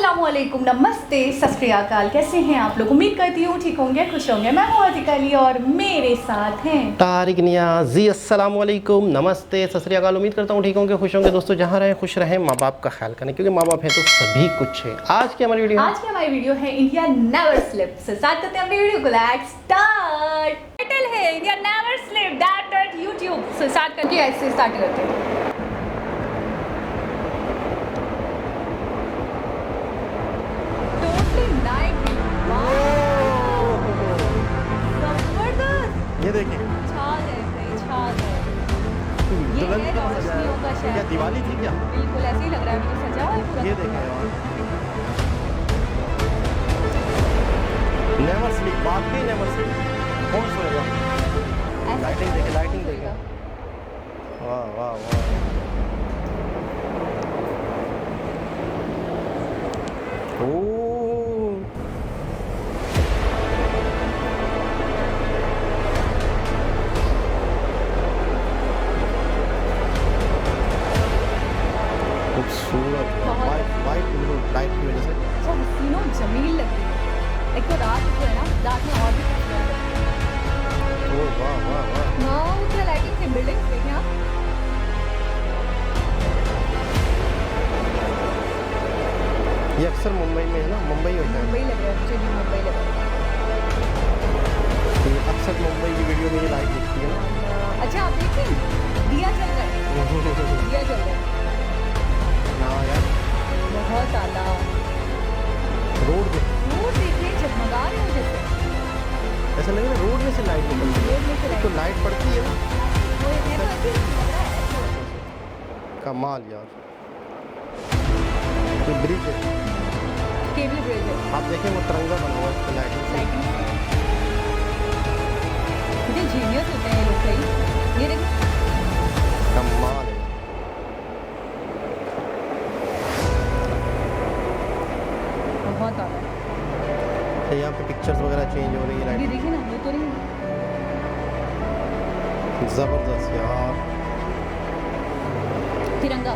अस्सलामुअलैकुम, नमस्ते, सत श्री अकाल। कैसे हैं आप लोग? उम्मीद करती हूँ ठीक होंगे, खुश होंगे। मैं हूँ अतिका अली और मेरे साथ हैं तारिक नियाज़ जी। अस्सलामुअलैकुम, नमस्ते, सत श्री अकाल। उम्मीद करता हूँ ठीक होंगे, खुश होंगे। दोस्तों जहाँ रहें खुश रहें, माँ बाप का ख्याल करें, क्योंकि माँ बाप है तो सभी कुछ है। आज की हमारी वीडियो है इंडिया नेवर स्लिप। से स्टार्ट करते हैं अपनी वीडियो को। Let's start. टाइटल है India never slip that at YouTube. से स्टार्ट करके ऐसे स्टार्ट करते हैं। ये देखिए, छाल है, सही छाल है। ये है रोशनियों का शहर। क्या दिवाली थी क्या? बिल्कुल ऐसे ही लग रहा है, मुझे सजा हुआ है पूरा। ये देखें यार, नेवर स्लीप, वाकई नेवर स्लीप। कौन सोएगा? लाइटिंग देखे, लाइटिंग देखे। वाह वाह वाह। ओ खूबसूरत, वाइट ब्लू लाइट की वजह से अच्छा हसीनो जमील लग रही है। एक तो रात जो है ना, रात में और भी खूबसूरत है। ओ वाह वाह वाह। हाँ, क्या लाइटिंग से बिल्डिंग्स देखें आप। ये अक्सर मुंबई में है ना, मुंबई होता है। मुंबई लग रहा है मुझे भी, मुंबई लग रहा है। तो अक्सर मुंबई की वीडियो में ये लाइट दिखती है ना। अच्छा आप देखें, दिया जल रहा है, दिया जल रहा है। हाँ यार, बहुत ज़्यादा। रोड देखिए जगमगा रहे हो जैसे। ऐसा लग रहा है रोड में से लाइट निकल रही रोड में से है। तो लाइट पड़ती है ना, वो है तो ऐसे ही लग रहा है। कमाल यार। ये ब्रिज है, केबल ब्रिज है। आप देखें वो तिरंगा बना हुआ है इस पे लाइटिंग से। मुझे जीनियस होते हैं ये लोग कई। ये देखो कमाल है। बहुत ज़्यादा है। तो यहाँ पे पिक्चर्स वगैरह चेंज हो रही है ये लाइट। देखिए ना, वो तो नहीं ज़बरदस्त यार। तिरंगा।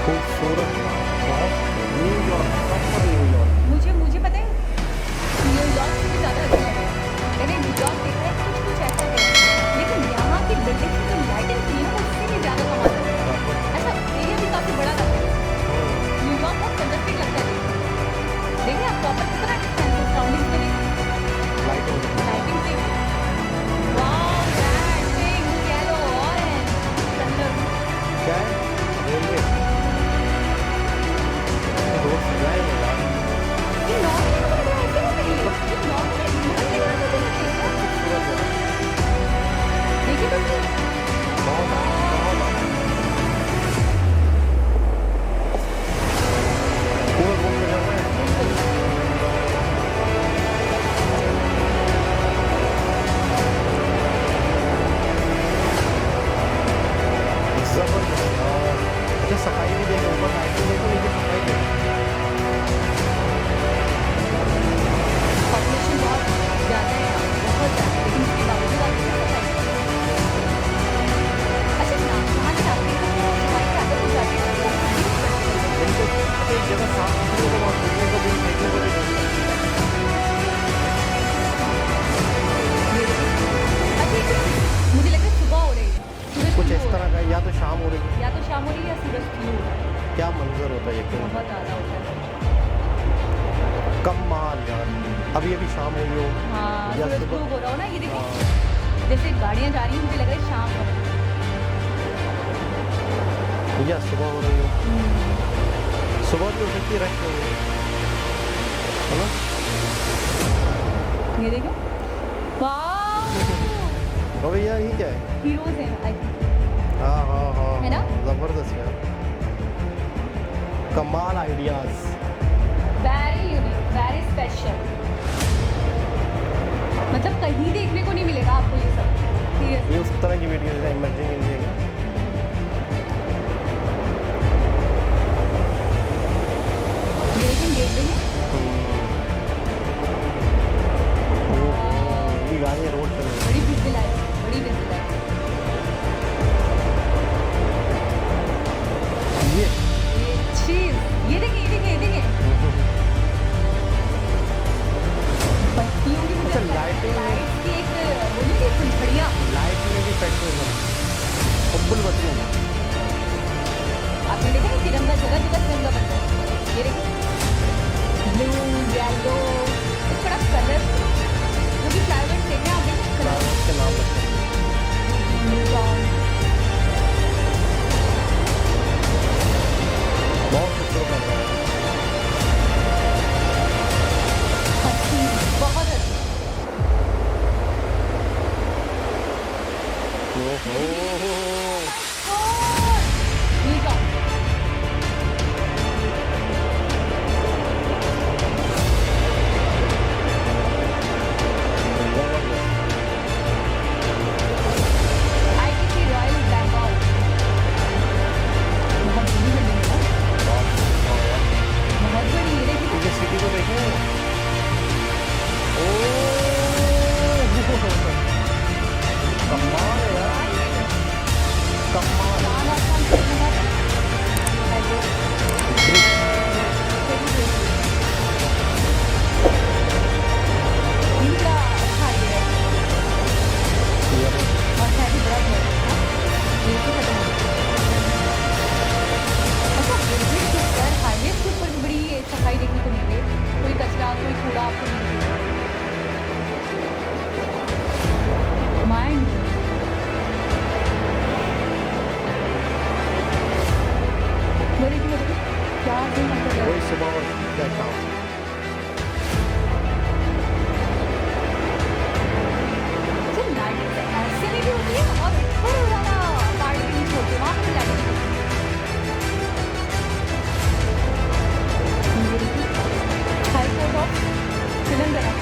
खूबसूरत, न्यूयॉर्क, प्रॉपर न्यूयॉर्क। मुझे पता है न्यूयॉर्क से भी ज़्यादा अच्छा लगा। मैंने न्यूयॉर्क देखा है, कुछ ऐसा है, लेकिन यहाँ की बिल्डिंग की जो लाइटिंग थी ना, उससे भी ज़्यादा कमाल है। अच्छा एरिया भी काफ़ी बड़ा लगता है। न्यूयॉर्क बहुत कंजस्टेड लगता है। देखिए आप प्रॉपर कितना डिस्टेंस है सराउंडिंग में। लाइटिंग से wow, red, pink, yellow, orange colour. क्या है? रेलवे रोड सजाए हैं यार। ये नॉर्मल वाले ऐसे होते हैं, ये नॉर्मल है, खूबसूरत है। देखिए तो सही। बहुत पूरा घूम के जा रहे हैं। जबरदस्त यार। अच्छा सफाई भी देखो, ऊपर लाइटिंग देखो, लेकिन सफाई देखो। पॉपुलेशन बहुत ज़्यादा है, बहुत ज़्यादा, लेकिन उसके बावजूद आप देखिए सफाई। अच्छा कहाँ से आते हैं तो सफाई की आदत हो जाती है। इनको एक जगह साफ सुथरे को वहाँ घूमने को भी, देखने को भी मिलता है। अच्छा मुझे लगता है सुबह हो रही है, सूरज कुछ की इस हो तरह का, या तो शाम हो रही है। या तो शाम हो रही है या सूरज की हो रहा है। क्या मंजर होता है ये, क्यों बहुत ज़्यादा होता है। कमाल यार। अभी अभी शाम हुई हो हाँ या सूरज सुबह। ग्लोब हो रहा हो ना, ये देखिए हाँ, जैसे गाड़ियाँ जा रही हैं, मुझे लग रहा है शाम हो रही या सुबह हो रही हो। है। सुबह भी हो सकती है, रश हो रही है ना। ये देखो वाह, तो भैया ये क्या है? हीरोज हैं आई थिंक। हाँ हाँ हाँ, है ना? ज़बरदस्त यार। कमाल ideas. Very unique, very special. मतलब कहीं देखने को नहीं मिलेगा आपको ये सब। ये उस तरह की वीडियो है इमर्जिंग फुल बदलू। आपने देखा ना तिरंगा, जगह जगह तिरंगा बनता है। ये देखिए ब्लू, येलो, इस बड़ा कलर जो भी फ्लावर्स देख रहे हैं आप, देखिए कलर उसके नाम रखते हैं। बहुत खूबसूरत लग रहा है। हसीन, बहुत हसीन। ओहो, न्यूयॉर्क। ITC royal Bengal. बहुत बड़ी बिल्डिंग है ना? बहुत बड़ी है, देखिए। क्योंकि सिटी को देखें। कमाल है यार, कमाल। चांद आसमान से दिखा था। ऐसे। इनका अच्छा ये है। और शायद ही बड़ा घर है ना? ये तो खत्म हो गया। अच्छा, बिल्डिंग के ऊपर, हाईवे के ऊपर भी बड़ी सफाई देखने को मिल रही है। कोई कचरा, कोई कूड़ा आपको नहीं मिलेगा। माइंड क्या दिन मतलब है। वही सुबह और क्या काम। अच्छा, लाइटिंग तो ऐसे में भी होती है और ऊपर वाला पार्ट भी नहीं छोड़ते, वहाँ पे भी लाइटिंग होती है। ये देखिए, high court of Telangana,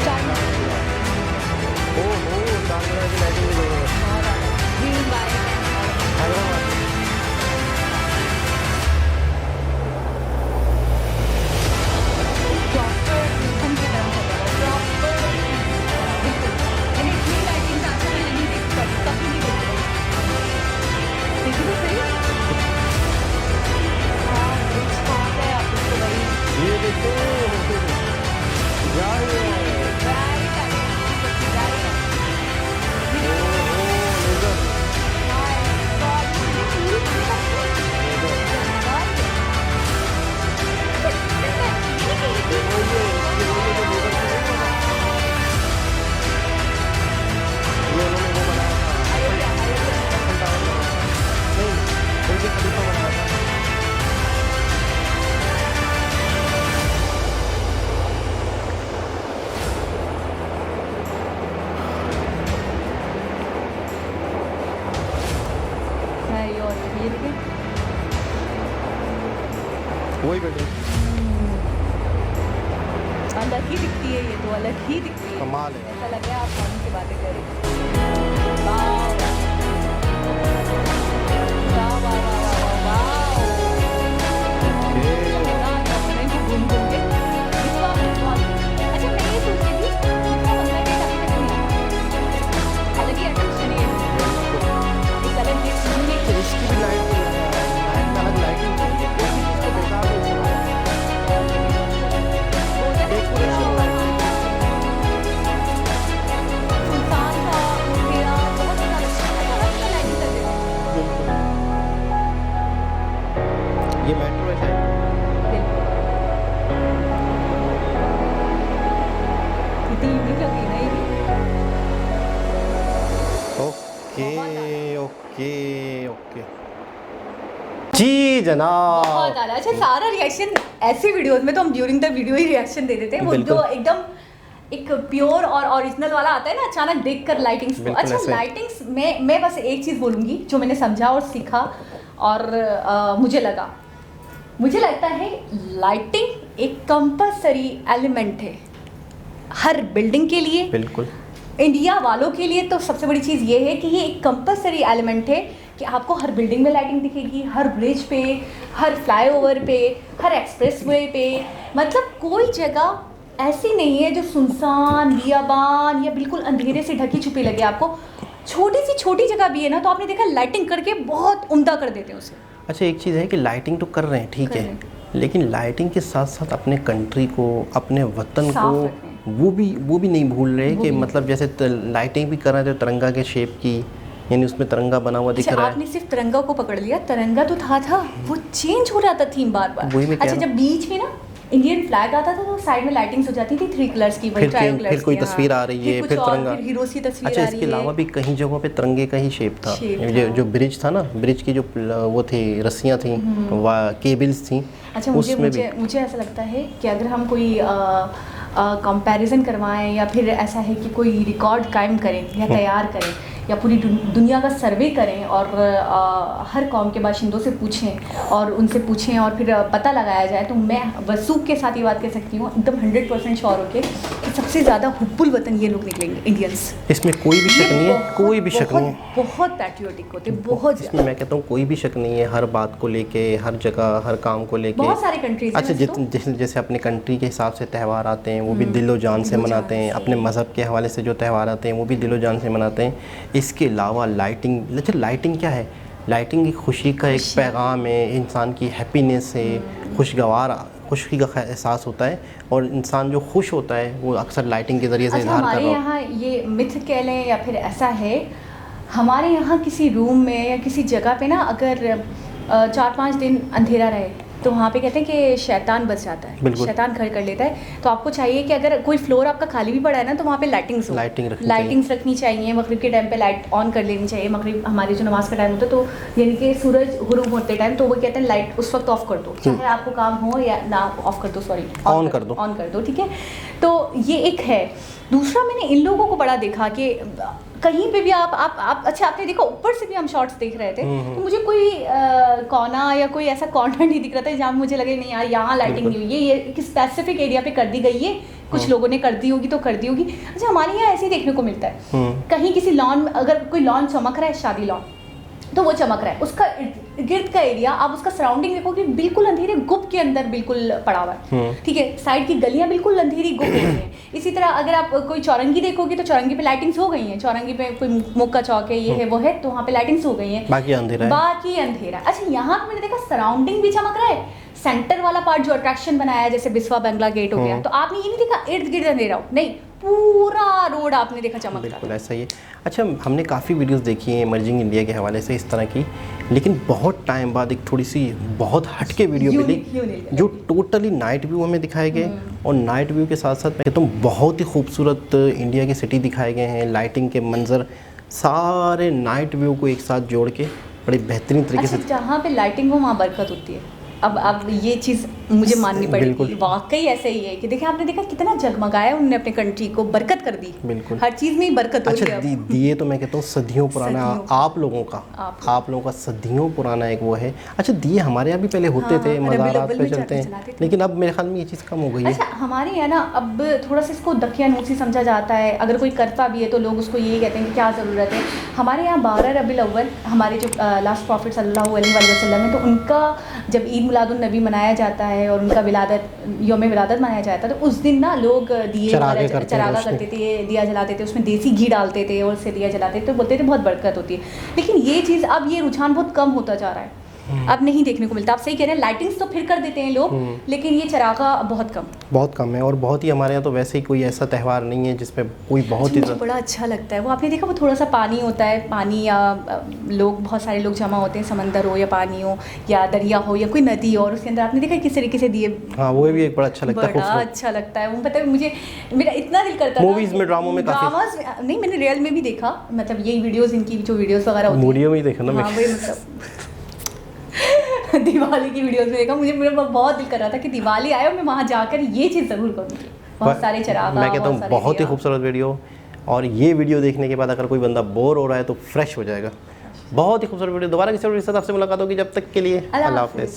China. ओहो, चांदरा की लाइटिंग भी लगी है। बहुत ज़्यादा green, white and Hyderabad. Proper यूथन की तरह हो गया, प्रॉपर बिल्कुल। मैंने इतनी लाइटिंग आज तक मैंने नहीं देखी, कभी नहीं देखी। देखी तो सही। हाँ, रिच बात है आप इसको भाई। ये देखो यार, ये Right, right. ओहो, लेज़र। My God, ये चीज़ ये उन्होंने वो बनाया था, Eiffel Tower बनाया था। नहीं, बुर्ज खलीफा बनाया था। ये देखिए, वही बिल्डिंग। अलग ही दिखती है, ये तो अलग ही दिखती है। कमाल है यार। ऐसा लग रहा है आप फोन की बातें कर रही हैं। वाव, वाह, वाह, वाह, वाह, वाह, वाह। मज़ा आता है इनको घूम घूम के। इसको आप अच्छा, मैं ये सोच रही थी, इसका मतलब है कि अभी तक नहीं आया। अलग ही अट्रैक्शन है ये। एक अलग ही यूनिक तो इसकी भी लाइट अलग लाइटिंग चाहिए। कोई भी चीज़ को बेकार नहीं बनाना। Decoration lighting. सुनसान सा अंधेरा, बहुत ज़्यादा अच्छा लाइटिंग कर देते हैं। बिल्कुल। ये मेट्रो है शायद। कितनी यूनिक लग रही है ना ये भी। ओके ओके ओके जी जनाब। बहुत ज़्यादा अच्छा। सारा रिएक्शन ऐसी वीडियोस में तो हम ड्यूरिंग द वीडियो ही रिएक्शन दे देते हैं। वो बिल्कुल। जो एकदम एक प्योर और ओरिजिनल वाला आता है ना, अचानक देखकर लाइटिंग्स को। बिल्कुल अच्छा, ऐसे। लाइटिंग्स में मैं बस एक चीज़ बोलूँगी जो मैंने समझा और सीखा और मुझे लगता है लाइटिंग एक कंपल्सरी एलिमेंट है हर बिल्डिंग के लिए। बिल्कुल। इंडिया वालों के लिए तो सबसे बड़ी चीज़ ये है कि ये एक कंपल्सरी एलिमेंट है कि आपको हर बिल्डिंग में लाइटिंग दिखेगी, हर ब्रिज पे, हर फ्लाईओवर पे, हर एक्सप्रेसवे पे। मतलब कोई जगह ऐसी नहीं है जो सुनसान, बियाबान या बिल्कुल अंधेरे से ढकी छुपी लगे आपको। छोटी जगह भी है ना, तो आपने देखा लाइटिंग करके बहुत उम्दा कर देते हैं उसे। अच्छा, एक चीज़ है कि लाइटिंग तो कर रहे हैं, ठीक कर है, रहे हैं। लेकिन लाइटिंग के साथ साथ अपने कंट्री को, अपने वतन साफ को रखें। वो भी नहीं भूल रहे कि मतलब जैसे लाइटिंग भी कर रहे थे तिरंगा के शेप की, यानी उसमें तिरंगा बना हुआ दिख अच्छा, रहा है। आपने सिर्फ तिरंगा को पकड़ लिया, तिरंगा तो था वो चेंज हो रहा था थीम बार बार। वही मैं कह अच्छा, रहा जब बीच में ना इंडियन फ्लैग आता था तो साइड में लाइटिंग्स हो जाती थी 3 कलर्स की, वही ट्रायो कलर्स फिर कोई की, हाँ। तस्वीर आ रही है, फिर तिरंगा, फिर हीरोज की तस्वीर अच्छा आ रही इसके है। अलावा भी कहीं जगहों पे तिरंगे का ही शेप था। जो ब्रिज था ना, ब्रिज की जो वो थी रस्सियाँ थी, केबल्स थी। अच्छा, मुझे ऐसा लगता है कि अगर हम कोई कंपैरिजन करवाएं या फिर ऐसा है कि कोई रिकॉर्ड कायम करें या तैयार करें या पूरी दुनिया का सर्वे करें और हर कौम के बाशिंदों से पूछें और उनसे पूछें और फिर पता लगाया जाए, तो मैं वसूख के साथ ये बात कह सकती हूँ एकदम 100% श्योर होके कि सबसे ज़्यादा हुब्बुल वतन ये लोग निकलेंगे, इंडियंस। इसमें कोई भी शक नहीं है, कोई भी शक नहीं है। बहुत पैट्रियोटिक होते, बहुत इसमें मैं कहता हूँ कोई भी शक नहीं है, हर बात को लेके, हर जगह, हर काम को लेके। बहुत सारे कंट्रीज। अच्छा, जैसे अपने कंट्री के हिसाब से त्यौहार आते हैं वो भी दिलो जान से मनाते हैं, अपने मज़हब के हवाले से जो त्यौहार आते हैं वो भी दिलो जान से मनाते हैं। इसके अलावा लाइटिंग, अच्छा लाइटिंग क्या है? लाइटिंग एक खुशी का एक पैगाम है, इंसान की हैप्पीनेस है, खुशी का एहसास होता है और इंसान जो खुश होता है वो अक्सर लाइटिंग के ज़रिए से इज़हार कर रहा है। हमारे यहाँ ये मिथ कह लें या फिर ऐसा है, हमारे यहाँ किसी रूम में या किसी जगह पे ना अगर 4-5 दिन अंधेरा रहे तो वहाँ पे कहते हैं कि शैतान बस जाता है, शैतान घर कर लेता है। तो आपको चाहिए कि अगर कोई फ्लोर आपका खाली भी पड़ा है ना तो वहाँ पे लाइटिंग्स रखनी चाहिए। मगरिब के टाइम पे लाइट ऑन कर लेनी चाहिए। मगरिब हमारी जो नमाज का टाइम होता है तो यानी कि सूरज गुरूब होते टाइम तो वो कहते हैं लाइट उस वक्त ऑफ कर दो, चाहे आपको काम हो या ना ऑफ कर दो, सॉरी ऑन कर दो, ठीक है। तो ये एक है। दूसरा, मैंने इन लोगों को बड़ा देखा कि कहीं पे भी आप अच्छा, आपने देखा ऊपर से भी हम शॉट्स देख रहे थे तो मुझे कोई कोना या कोई ऐसा कॉर्नर नहीं दिख रहा था जहाँ मुझे लगे नहीं यार यहाँ लाइटिंग नहीं हुई है, ये एक स्पेसिफिक एरिया पे कर दी गई है, कुछ लोगों ने कर दी होगी तो कर दी होगी। अच्छा, हमारे यहाँ ऐसे ही देखने को मिलता है, कहीं किसी लॉन में अगर कोई लॉन चमक रहा है, शादी लॉन, तो वो चमक रहा है, उसका गिर्द का एरिया आप उसका सराउंडिंग देखोगे बिल्कुल अंधेरे गुप के अंदर बिल्कुल पड़ा हुआ है, ठीक है। साइड की गलियां बिल्कुल अंधेरी गुप हो गई हैं। इसी तरह अगर आप कोई चौरंगी देखोगे तो चौरंगी पे लाइटिंग्स हो गई हैं, चौरंगी पे कोई मुक्का चौक है, ये है वो है, तो वहाँ पे लाइटिंग्स हो गई हैं, बाकी अंधेरा। अच्छा, यहाँ पे मैंने देखा सराउंडिंग भी चमक रहा है, सेंटर वाला पार्ट जो अट्रैक्शन बनाया है जैसे बिस्वा बंगला गेट हो गया, तो आपने ये नहीं देखा इर्द गिर्द अंधेरा हो, नहीं, पूरा रोड आपने देखा चमक रहा है। बिल्कुल ऐसा ही है। अच्छा, हमने काफ़ी वीडियोस देखी हैं इमर्जिंग इंडिया के हवाले से इस तरह की, लेकिन बहुत टाइम बाद एक थोड़ी सी बहुत हटके वीडियो मिली जो टोटली नाइट व्यू हमें दिखाए गए और नाइट व्यू के साथ साथ तो बहुत ही खूबसूरत इंडिया की सिटी दिखाए गए हैं, लाइटिंग के मंजर सारे नाइट व्यू को एक साथ जोड़ के बड़ी बेहतरीन तरीके से। जहाँ पे लाइटिंग हो वहाँ बरकत होती है। अब ये चीज़ मुझे माननी पड़ेगी, वाकई ऐसे ही है कि देखिए आपने देखा कितना जगमगाया उन्होंने अपने कंट्री को, बरकत कर दी, बिल्कुल हर चीज़ में ही बरकत हो रही है। दिए तो मैं कहता हूँ सदियों पुराना, आप लोगों का सदियों पुराना एक वो है। अच्छा, दिए हमारे यहाँ भी पहले होते थे, मज़ारात पे चलते हैं, लेकिन अब मेरे ख्याल में ये चीज़ कम हो गई है। अच्छा, हमारे यहाँ ना अब थोड़ा सा इसको दकियानूसी समझा जाता है, अगर कोई करता भी है तो लोग उसको यही कहते हैं कि क्या ज़रूरत है। हमारे यहाँ 12 रबीउल अव्वल हमारे जो लास्ट प्रॉफिट सल्लल्लाहु अलैहि वसल्लम है, तो उनका जब ईद मिलादुन नबी मनाया जाता है और उनका यौम विलादत मनाया जाता है, तो उस दिन ना लोग दिए चरागा करते थे, दिया जलाते थे, उसमें देसी घी डालते थे और उससे दिया जलाते थे, तो बोलते थे बहुत बरकत होती है। लेकिन ये चीज़ अब ये रुझान बहुत कम होता जा रहा है, अब नहीं देखने को मिलता। आप सही कह रहे हैं, लाइटिंग्स तो फिर कर देते हैं लोग, लेकिन ये चरागा बहुत कम है। और बहुत ही हमारे यहाँ तो वैसे ही कोई ऐसा त्यौहार नहीं है जिसमें कोई बहुत ही बड़ा अच्छा लगता है वो आपने देखा, वो थोड़ा सा पानी होता है, पानी या लोग बहुत सारे लोग जमा होते हैं, समंदर हो या पानी हो या दरिया हो या कोई नदी हो, और उसके अंदर आपने देखा किस तरीके से दिए, हाँ वो भी एक बड़ा अच्छा लगता है, बड़ा अच्छा लगता है वो। पता है मुझे, मेरा इतना दिल करता है मूवीज़ में, ड्रामों में, ड्रामास नहीं, मैंने रियल में भी देखा, मतलब यही वीडियोज़, इनकी जो वीडियोज़ वगैरह होती है वीडियो में ही देखा ना, हाँ वही मतलब दिवाली की वीडियोस में देखा, मेरा बहुत दिल कर रहा था कि दिवाली आए और मैं वहाँ जाकर ये चीज़ ज़रूर करूँगी। बहुत सारे चरागा, मैं कहता हूँ बहुत ही खूबसूरत वीडियो, और ये वीडियो देखने के बाद अगर कोई बंदा बोर हो रहा है तो फ्रेश हो जाएगा। बहुत ही खूबसूरत वीडियो। दोबारा किसी वीडियो के साथ आपसे मुलाकात होगी, जब तक के लिए अल्लाह हाफ़िज़।